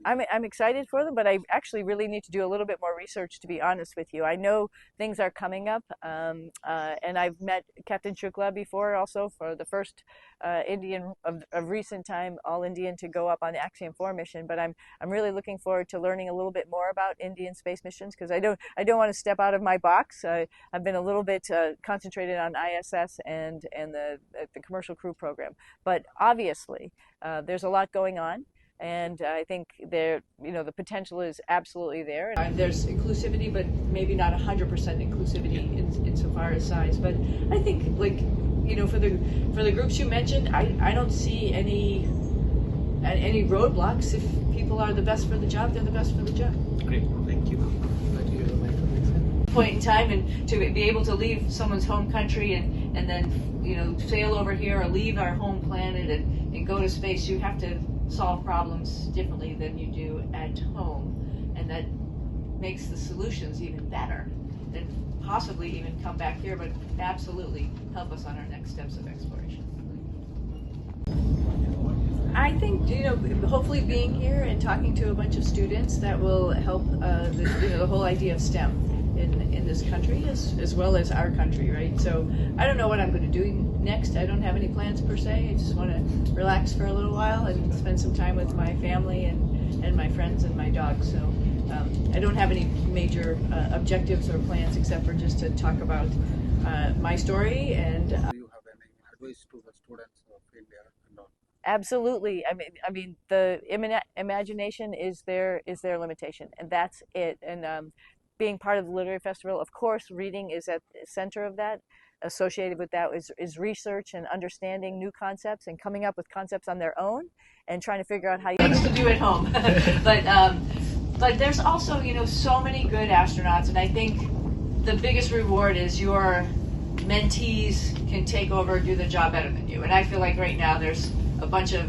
I'm excited for them, but I actually really need to do a little bit more research, to be honest with you. I know things are coming up, and I've met Captain Shukla before, also for the first Indian of recent time, all Indian to go up on the Axiom 4 mission. But I'm really looking forward to learning a little bit more about Indian space missions, because I don't want to step out of my box. I've been a little bit concentrated on ISS and the commercial crew program, but obviously there's a lot going on. And I think the potential is absolutely there. There's inclusivity, but maybe not 100% inclusivity insofar as size. But I think, like, for the groups you mentioned, I don't see any roadblocks. If people are the best for the job, they're the best for the job. Great, thank you. Point in time, and to be able to leave someone's home country and then sail over here or leave our home planet and go to space, you have to solve problems differently than you do at home, and that makes the solutions even better, and possibly even come back here, but absolutely help us on our next steps of exploration. I think hopefully being here and talking to a bunch of students, that will help the whole idea of STEM in this country as well as our country, right? So I don't know what I'm going to do next. I don't have any plans per se. I just want to relax for a little while and spend some time with my family and my friends and my dog. So I don't have any major objectives or plans except for just to talk about my story. And Do you have any advice to the students of India and all? absolutely. I mean, the imagination is their limitation, and that's it. And being part of the literary festival, of course, reading is at the center of that. Associated with that is research and understanding new concepts and coming up with concepts on their own and trying to figure out how you things to do at home. But there's also so many good astronauts, and I think the biggest reward is your mentees can take over and do the job better than you. And I feel like right now there's a bunch of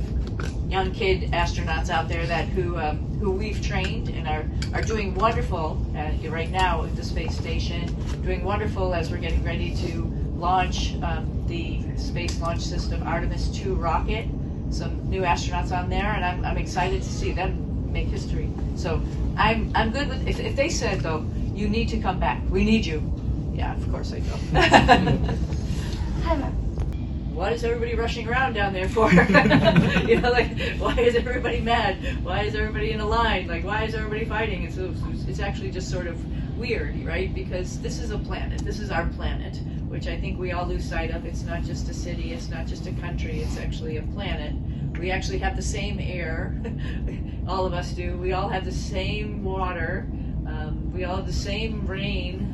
young kid astronauts out there who we've trained and are doing wonderful right now at the space station, doing wonderful as we're getting ready to launch the Space Launch System Artemis 2 rocket. Some new astronauts on there, and I'm excited to see them make history. So I'm good with if they said, though, you need to come back, we need you. Yeah, of course I go. Hi, Mom. What is everybody rushing around down there for? Why is everybody mad? Why is everybody in a line? Like, why is everybody fighting? It's actually just sort of weird, right? Because this is a planet. This is our planet, which I think we all lose sight of. It's not just a city. It's not just a country. It's actually a planet. We actually have the same air. All of us do. We all have the same water. We all have the same rain.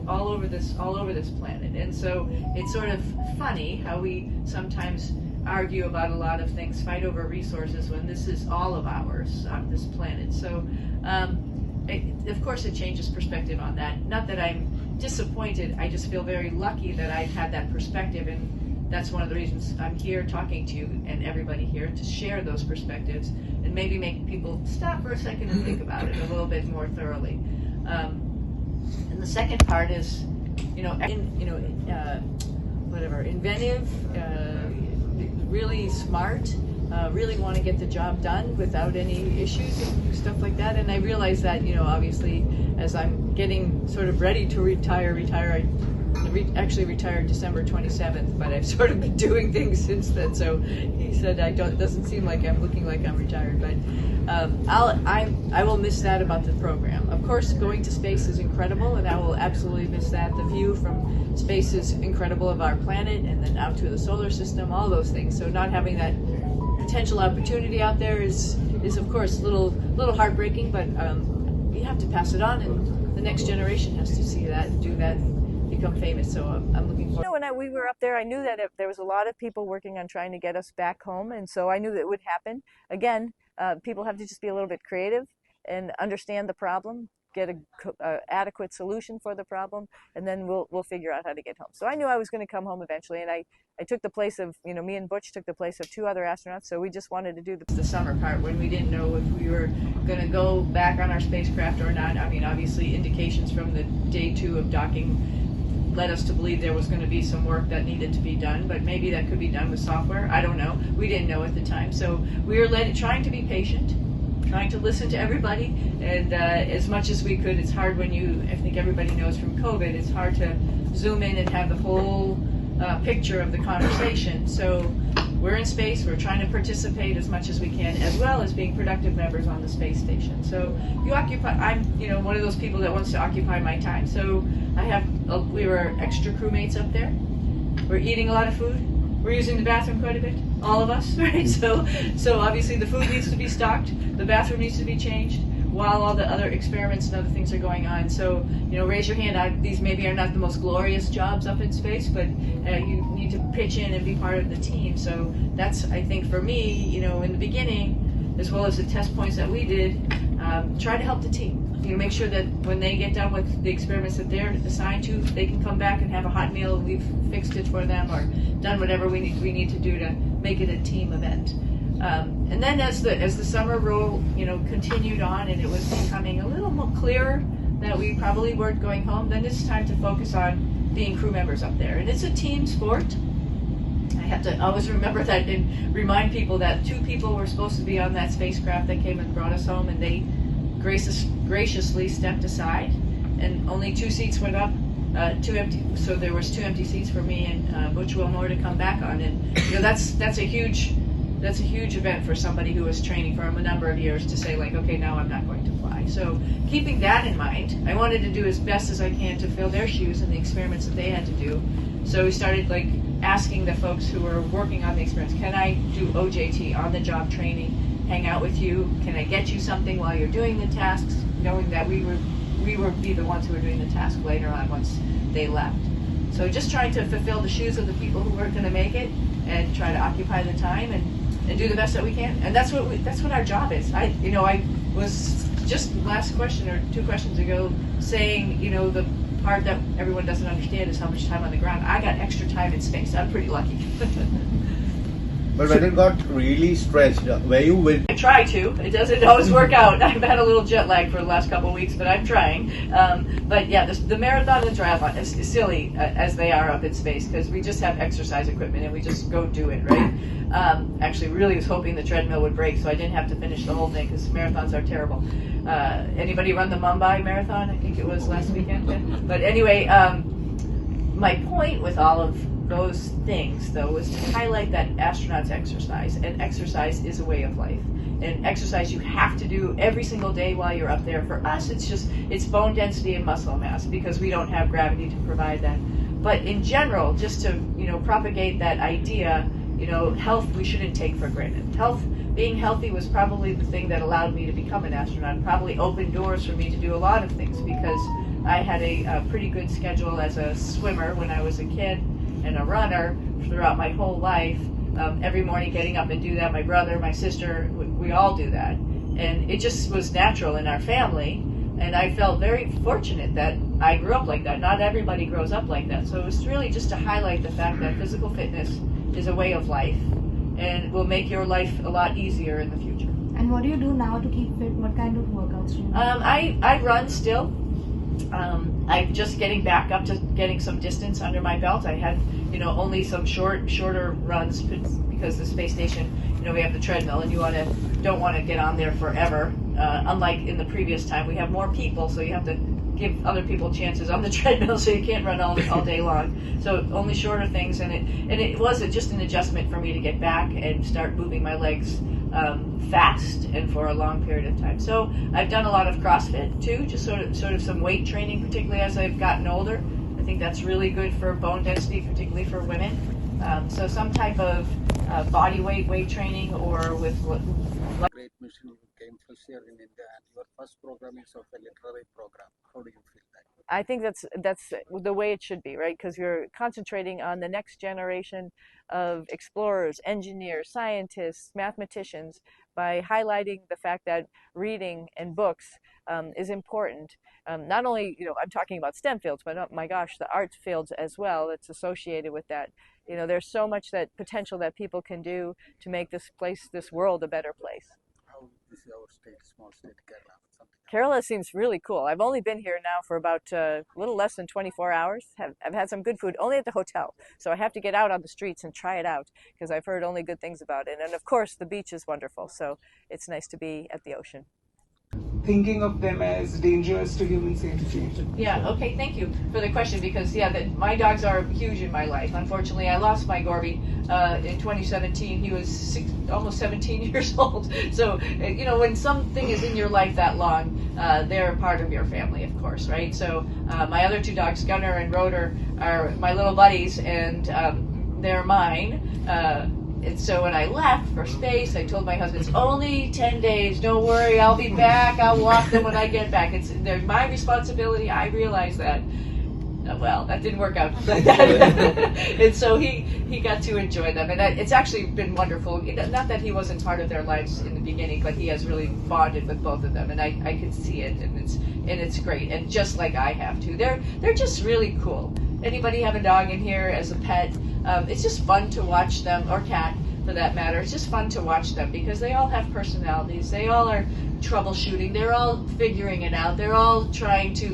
All over this planet. And so it's sort of funny how we sometimes argue about a lot of things, fight over resources, when this is all of ours on this planet. So of course it changes perspective on that. Not that I'm disappointed, I just feel very lucky that I've had that perspective, and that's one of the reasons I'm here talking to you and everybody here, to share those perspectives and maybe make people stop for a second and think about it a little bit more thoroughly. And the second part is, inventive, really smart, really want to get the job done without any issues and stuff like that. And I realize that, obviously, as I'm getting sort of ready to retire, actually retired December 27th, but I've sort of been doing things since then. So he said, it doesn't seem like I'm looking like I'm retired, but I will miss that about the program. Of course, going to space is incredible, and I will absolutely miss that. The view from space is incredible of our planet, and then out to the solar system, all those things. So not having that potential opportunity out there is of course a little heartbreaking, but you have to pass it on, and the next generation has to see that and do that and become famous. So I'm looking forward. When we were up there, I knew that there was a lot of people working on trying to get us back home, and so I knew that it would happen. Again, people have to just be a little bit creative and understand the problem, get a adequate solution for the problem, and then we'll figure out how to get home. So I knew I was going to come home eventually, and I took the place of, me and Butch took the place of 2 other astronauts, so we just wanted to do the summer part when we didn't know if we were going to go back on our spacecraft or not. I mean, obviously indications from the day 2 of docking led us to believe there was going to be some work that needed to be done, but maybe that could be done with software. I don't know. We didn't know at the time. So we were trying to be patient trying to listen to everybody, and as much as we could. It's hard when I think everybody knows from COVID, it's hard to zoom in and have the whole picture of the conversation. So we're in space, we're trying to participate as much as we can, as well as being productive members on the space station. So I'm one of those people that wants to occupy my time. So we were extra crewmates up there. We're eating a lot of food. We're using the bathroom quite a bit, all of us, right? So obviously the food needs to be stocked, the bathroom needs to be changed, while all the other experiments and other things are going on. So, raise your hand. These maybe are not the most glorious jobs up in space, but you need to pitch in and be part of the team. So that's, I think, for me, in the beginning, as well as the test points that we did, try to help the team. Make sure that when they get done with the experiments that they're assigned to, they can come back and have a hot meal. We've fixed it for them or done whatever we need to do to make it a team event. And then as the summer roll, continued on, and it was becoming a little more clearer that we probably weren't going home, then it's time to focus on being crew members up there. And it's a team sport. I have to always remember that and remind people that 2 people were supposed to be on that spacecraft that came and brought us home, and they graciously stepped aside, and only 2 seats went up, 2 empty. So there was 2 empty seats for me and Butch Wilmore to come back on, and that's a huge event for somebody who was training for a number of years to say, like, okay, now I'm not going to fly. So keeping that in mind, I wanted to do as best as I can to fill their shoes in the experiments that they had to do. So we started asking the folks who were working on the experiments, can I do OJT, on the job training, hang out with you? Can I get you something while you're doing the tasks, knowing that we would be the ones who were doing the task later on once they left. So just trying to fulfill the shoes of the people who weren't going to make it, and try to occupy the time and do the best that we can. And that's what our job is. I was just last question or 2 questions ago saying, the part that everyone doesn't understand is how much time on the ground. I got extra time in space. I'm pretty lucky. But when it got really stretched, were you with? I try to. It doesn't always work out. I've had a little jet lag for the last couple of weeks, but I'm trying. But yeah, the marathon and the triathlon is silly as they are up in space, because we just have exercise equipment and we just go do it, right? Actually, really was hoping the treadmill would break so I didn't have to finish the whole thing, because marathons are terrible. Anybody run the Mumbai Marathon? I think it was last weekend. But anyway, my point with all of those things, though, was to highlight that astronauts exercise, and exercise is a way of life. And exercise you have to do every single day while you're up there. For us, it's bone density and muscle mass, because we don't have gravity to provide that. But in general, just to propagate that idea, health we shouldn't take for granted. Being healthy was probably the thing that allowed me to become an astronaut, probably opened doors for me to do a lot of things, because I had a pretty good schedule as a swimmer when I was a kid, and a runner throughout my whole life. Every morning getting up and do that. My brother, my sister, we all do that. And it just was natural in our family. And I felt very fortunate that I grew up like that. Not everybody grows up like that. So it was really just to highlight the fact that physical fitness is a way of life, and will make your life a lot easier in the future. And what do you do now to keep fit? What kind of workouts do you do? I run still. I'm just getting back up to getting some distance under my belt. I had, only some shorter runs, because the space station, we have the treadmill, and you don't want to get on there forever. Unlike in the previous time, we have more people, so you have to give other people chances on the treadmill, so you can't run all day long. So only shorter things, and it was just an adjustment for me to get back and start moving my legs fast and for a long period of time. So I've done a lot of CrossFit too, just sort of some weight training, particularly as I've gotten older. I think that's really good for bone density, particularly for women. So some type of body weight training, or with Great mission came first here in India, and your first program is of a literary program. How do you feel that? I think that's the way it should be, right? Because you're concentrating on the next generation of explorers, engineers, scientists, mathematicians, by highlighting the fact that reading and books is important. Not only, I'm talking about STEM fields, but oh my gosh, the arts fields as well that's associated with that. There's so much that potential that people can do to make this world a better place. How this our state, small state, Kerala, something. Kerala seems really cool. I've only been here now for about a little less than 24 hours. I've had some good food only at the hotel. So I have to get out on the streets and try it out because I've heard only good things about it. And of course, the beach is wonderful. So it's nice to be at the ocean. Thinking of them as dangerous to human safety. Yeah, okay, thank you for the question because, my dogs are huge in my life. Unfortunately, I lost my Gorby in 2017. He was almost 17 years old. So, when something is in your life that long, they're a part of your family, of course, right? So, my other two dogs, Gunner and Rotor, are my little buddies, and they're mine. And so when I left for space, I told my husband, it's only 10 days. Don't worry, I'll be back. I'll walk them when I get back. They're my responsibility. I realize that. Well, that didn't work out like that. And so he got to enjoy them. And it's actually been wonderful. Not that he wasn't part of their lives in the beginning, but he has really bonded with both of them. And I can see it, and it's great. And just like I have to. They're just really cool. Anybody have a dog in here as a pet? It's just fun to watch them, or cat for that matter. It's just fun to watch them because they all have personalities. They all are troubleshooting. They're all figuring it out. They're all trying to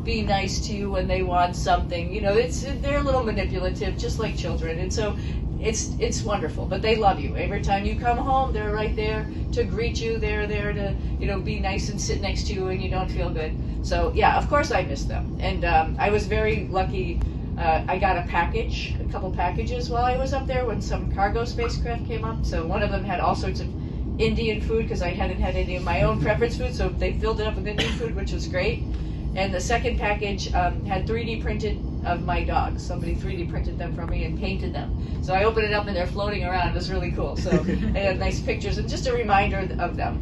be nice to you when they want something. They're a little manipulative, just like children. And so it's wonderful. But they love you. Every time you come home, they're right there to greet you. They're there to be nice and sit next to you when you don't feel good. So yeah, of course I miss them. And I was very lucky. I got a couple packages while I was up there when some cargo spacecraft came up. So one of them had all sorts of Indian food because I hadn't had any of my own preference food, so they filled it up with Indian food, which was great. And the second package had 3D printed of my dogs. Somebody 3D printed them for me and painted them. So I opened it up and they're floating around. It was really cool. So I had nice pictures and just a reminder of them.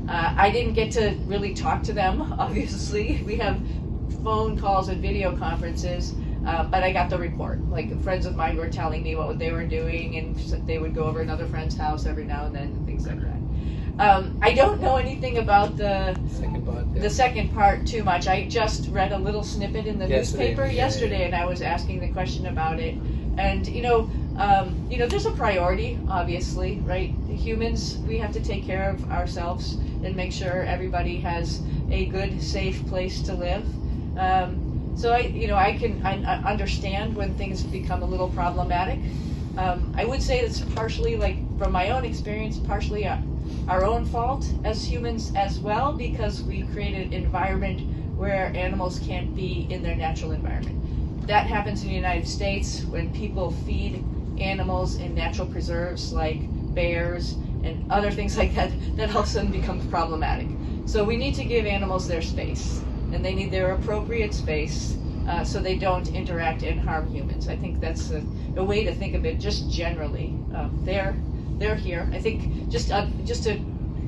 I didn't get to really talk to them, obviously. We have phone calls and video conferences. But I got the report. Friends of mine were telling me what they were doing, and they would go over another friend's house every now and then, and things like that. I don't know anything about the second part too much. I just read a little snippet in the newspaper yesterday, and I was asking the question about it. And there's a priority, obviously, right? Humans, we have to take care of ourselves and make sure everybody has a good, safe place to live. So I can understand when things become a little problematic. I would say it's partially, from my own experience, partially our own fault as humans as well, because we created an environment where animals can't be in their natural environment. That happens in the United States when people feed animals in natural preserves like bears and other things like that. That all of a sudden becomes problematic. So we need to give animals their space. And they need their appropriate space so they don't interact and harm humans. I think that's a way to think of it just generally. They're here. I think just to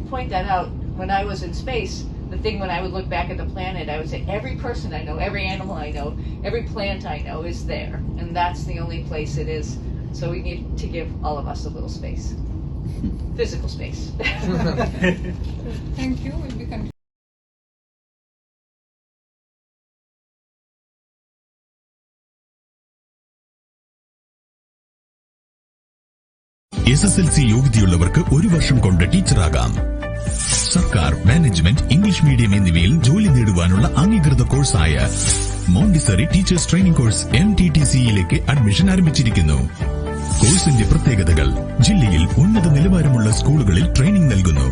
point that out, when I was in space, the thing when I would look back at the planet, I would say every person I know, every animal I know, every plant I know is there. And that's the only place it is. So we need to give all of us a little space. Physical space. Thank you. We'll be continuing. SSLC യോഗ്യതയുള്ളവർക്ക് 1 വർഷം കൊണ്ട് ടീച്ചറാകാം. സർക്കാർ, management, English medium എന്നിവയിൽ ജോലി നേടുവാനുള്ള അംഗീകൃത കോഴ്സായ Montessori teachers training course MTTC-യിലേക്ക് admission ആരംഭിച്ചിരിക്കുന്നു. കോഴ്സിന്റെ പ്രത്യേകതകൾ: ജില്ലയിൽ ഉന്നത നിലവാരമുള്ള സ്കൂളുകളിൽ ട്രെയിനിംഗ് നൽകുന്നു.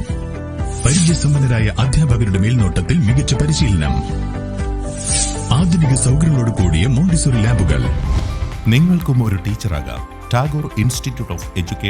പരിചയസമ്പന്നരായ അധ്യാപകരുടെ മേൽനോട്ടത്തിൽ മികച്ച പരിശീലനം. ആധുനിക സൗകര്യങ്ങളോട് കൂടിയ മോണ്ടിസറി ലാബുകൾ. നിങ്ങൾക്കും ഒരു ടീച്ചറാകാം. Tagore institute of education